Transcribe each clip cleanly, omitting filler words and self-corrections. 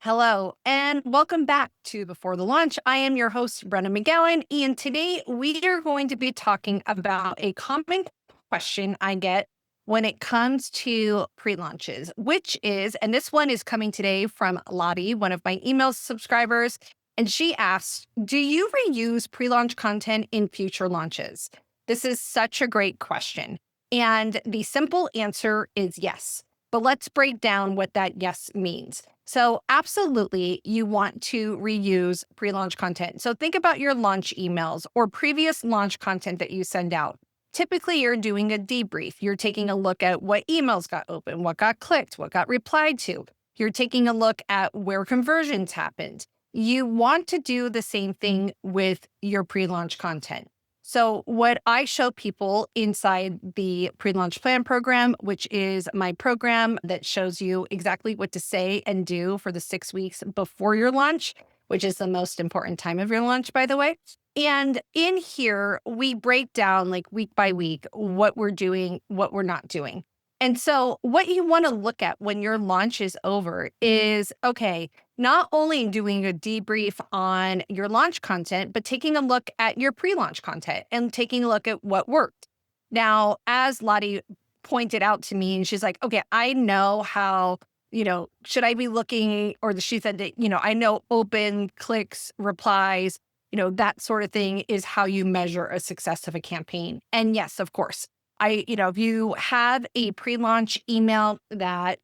Hello, and welcome back to Before the Launch. I am your host, Brenna McGowan, and today we are going to be talking about a common question I get when it comes to pre-launches, which is, and this one is coming today from Lottie, one of my email subscribers, and she asks, do you reuse pre-launch content in future launches? This is such a great question. And the simple answer is yes. But let's break down what that yes means. So absolutely, you want to reuse pre-launch content. So think about your launch emails or previous launch content that you send out. Typically, you're doing a debrief. You're taking a look at what emails got opened, what got clicked, what got replied to. You're taking a look at where conversions happened. You want to do the same thing with your pre-launch content. So what I show people inside the pre-launch plan program, which is my program that shows you exactly what to say and do for the 6 weeks before your launch, which is the most important time of your launch, by the way. And in here, we break down like week by week what we're doing, what we're not doing. And so what you want to look at when your launch is over is, okay, not only doing a debrief on your launch content, but taking a look at your pre-launch content and taking a look at what worked. Now, as Lottie pointed out to me, and she's like, okay, I know how, should I be looking, or she said that, I know open, clicks, replies, that sort of thing is how you measure a success of a campaign. And yes, of course, if you have a pre-launch email that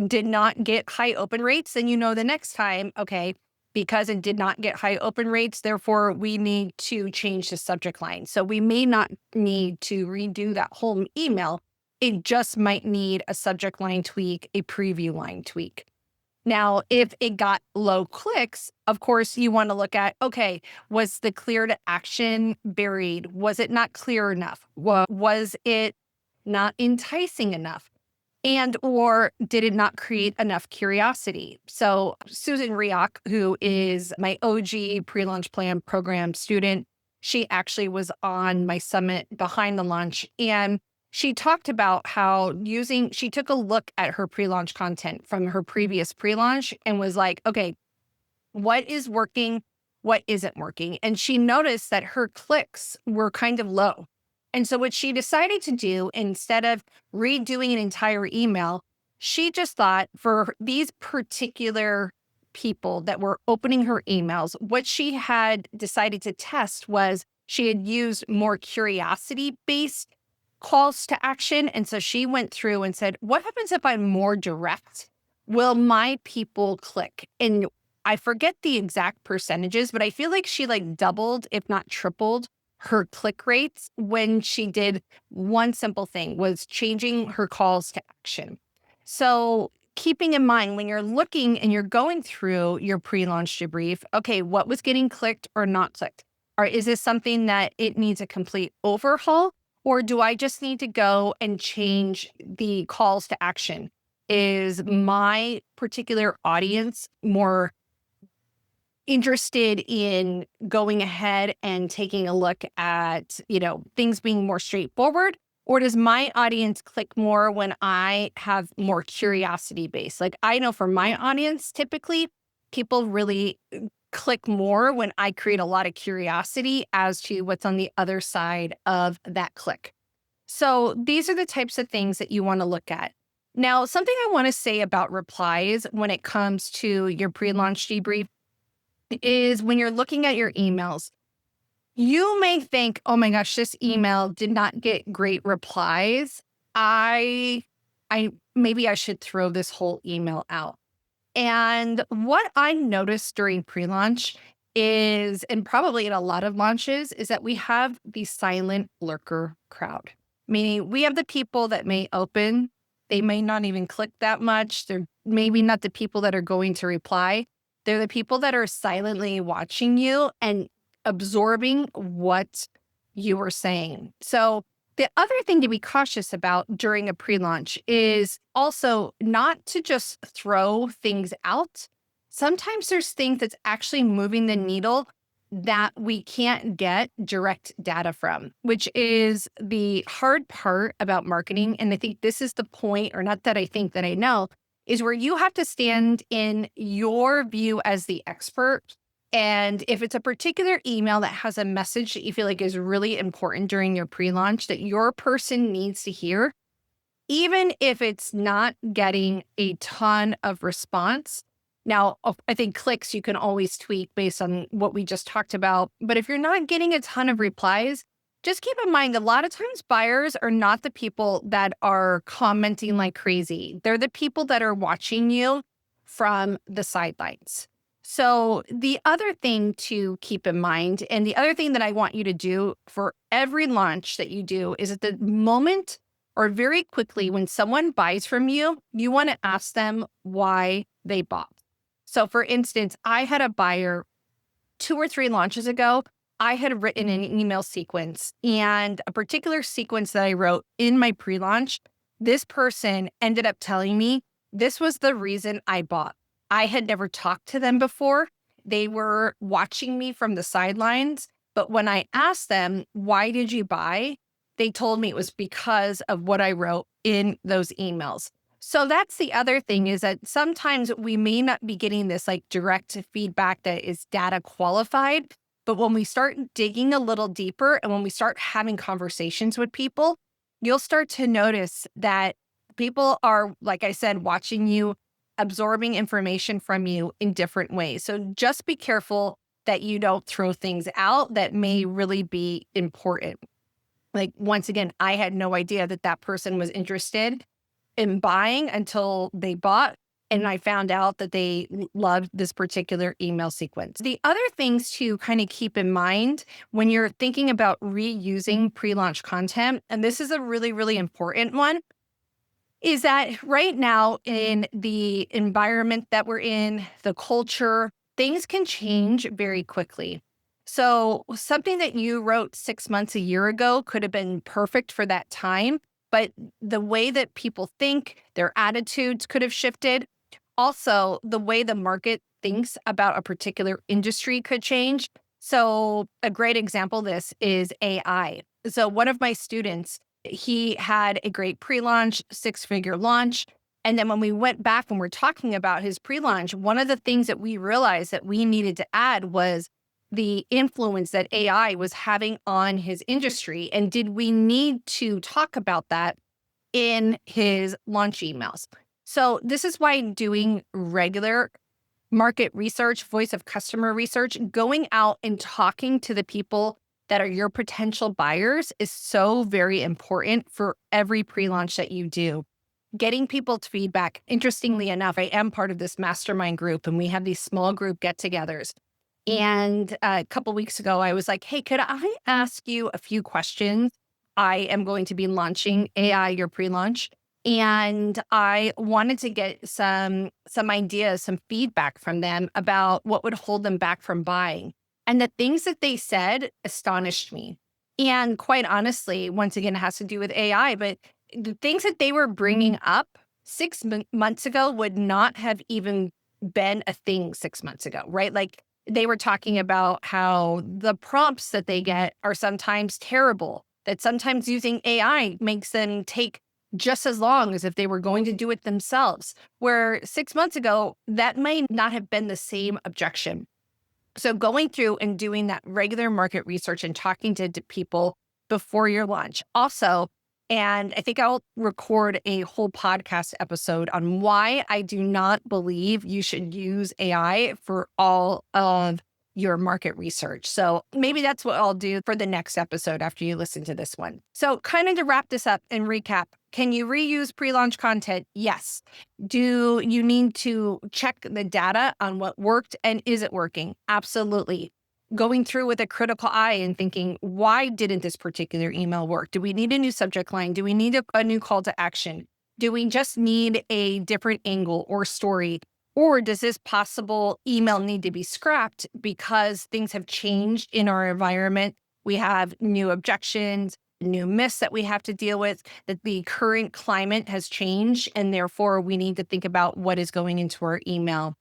did not get high open rates, then the next time, okay, because it did not get high open rates, therefore we need to change the subject line. So we may not need to redo that whole email. It just might need a subject line tweak, a preview line tweak. Now, if it got low clicks, of course, you want to look at, okay, was the clear to action buried? Was it not clear enough? Was it not enticing enough? And or did it not create enough curiosity? So Susan Rioch, who is my OG pre-launch plan program student, she actually was on my summit behind the launch. And she talked about how she took a look at her pre-launch content from her previous pre-launch and was like, okay, what is working? What isn't working? And she noticed that her clicks were kind of low. And so what she decided to do, instead of redoing an entire email, she just thought for these particular people that were opening her emails, what she had decided to test was she had used more curiosity-based calls to action. And so she went through and said, what happens if I'm more direct? Will my people click? And I forget the exact percentages, but I feel like she doubled, if not tripled, her click rates when she did one simple thing, was changing her calls to action. So keeping in mind when you're looking and you're going through your pre-launch debrief, okay, what was getting clicked or not clicked? Or is this something that it needs a complete overhaul? Or do I just need to go and change the calls to action? Is my particular audience more interested in going ahead and taking a look at, things being more straightforward? Or does my audience click more when I have more curiosity based? Like I know for my audience, typically people really click more when I create a lot of curiosity as to what's on the other side of that click. So these are the types of things that you want to look at. Now, something I want to say about replies when it comes to your pre-launch debrief is when you're looking at your emails, you may think, oh my gosh, this email did not get great replies. I maybe I should throw this whole email out. And what I noticed during pre-launch is, and probably in a lot of launches, is that we have the silent lurker crowd. Meaning we have the people that may open, they may not even click that much. They're maybe not the people that are going to reply. They're the people that are silently watching you and absorbing what you were saying. So the other thing to be cautious about during a pre-launch is also not to just throw things out. Sometimes there's things that's actually moving the needle that we can't get direct data from, which is the hard part about marketing. And I think this is the point, or not that I think that I know, is where you have to stand in your view as the expert. And if it's a particular email that has a message that you feel like is really important during your pre-launch that your person needs to hear, even if it's not getting a ton of response. Now, I think clicks you can always tweak based on what we just talked about. But if you're not getting a ton of replies, just keep in mind a lot of times buyers are not the people that are commenting like crazy. They're the people that are watching you from the sidelines. So the other thing to keep in mind, and the other thing that I want you to do for every launch that you do, is at the moment or very quickly when someone buys from you, you want to ask them why they bought. So for instance, I had a buyer 2 or 3 launches ago. I had written an email sequence, and a particular sequence that I wrote in my pre-launch, this person ended up telling me this was the reason I bought. I had never talked to them before. They were watching me from the sidelines. But when I asked them, why did you buy? They told me it was because of what I wrote in those emails. So that's the other thing, is that sometimes we may not be getting this like direct feedback that is data qualified. But when we start digging a little deeper and when we start having conversations with people, you'll start to notice that people are, like I said, watching you, absorbing information from you in different ways. So just be careful that you don't throw things out that may really be important. Like, once again, I had no idea that that person was interested in buying until they bought. And I found out that they loved this particular email sequence. The other things to kind of keep in mind when you're thinking about reusing pre-launch content, and this is a really, really important one, is that right now in the environment that we're in, the culture, things can change very quickly. So something that you wrote 6 months, a year ago could have been perfect for that time, but the way that people think, their attitudes could have shifted. Also, the way the market thinks about a particular industry could change. So a great example of this is AI. So one of my students, he had a great pre-launch, 6-figure launch. And then when we went back and we're talking about his pre-launch, one of the things that we realized that we needed to add was the influence that AI was having on his industry. And did we need to talk about that in his launch emails? So this is why doing regular market research, voice of customer research, going out and talking to the people that are your potential buyers is so very important for every pre-launch that you do. Getting people's feedback. Interestingly enough, I am part of this mastermind group, and we have these small group get-togethers. And a couple weeks ago, I was like, hey, could I ask you a few questions? I am going to be launching AI, your pre-launch. And I wanted to get some ideas, some feedback from them about what would hold them back from buying. And the things that they said astonished me. And quite honestly, once again, it has to do with AI, but the things that they were bringing up 6 months ago would not have even been a thing 6 months ago, right? Like, they were talking about how the prompts that they get are sometimes terrible, that sometimes using AI makes them take just as long as if they were going to do it themselves, where 6 months ago, that may not have been the same objection. So going through and doing that regular market research and talking to people before your launch. Also, and I think I'll record a whole podcast episode on why I do not believe you should use AI for all of your market research. So maybe that's what I'll do for the next episode after you listen to this one. So kind of to wrap this up and recap, can you reuse pre-launch content? Yes. Do you need to check the data on what worked and is it working? Absolutely. Going through with a critical eye and thinking, why didn't this particular email work? Do we need a new subject line? Do we need a new call to action? Do we just need a different angle or story? Or does this possible email need to be scrapped because things have changed in our environment? We have new objections, new myths that we have to deal with, that the current climate has changed, and therefore we need to think about what is going into our email.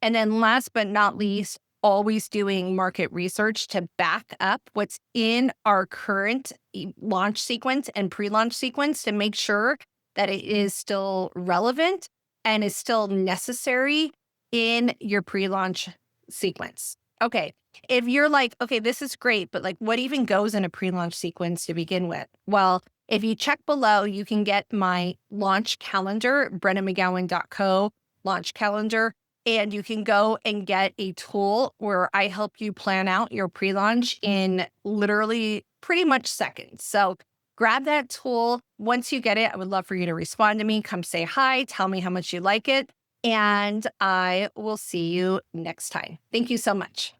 And then last but not least, always doing market research to back up what's in our current launch sequence and pre-launch sequence to make sure that it is still relevant and is still necessary in your pre-launch sequence. Okay. If you're like, okay, this is great, but like what even goes in a pre-launch sequence to begin with? Well, if you check below, you can get my launch calendar, brennamcgowan.co launch calendar, and you can go and get a tool where I help you plan out your pre-launch in literally pretty much seconds. So grab that tool. Once you get it, I would love for you to respond to me. Come say hi, tell me how much you like it, and I will see you next time. Thank you so much.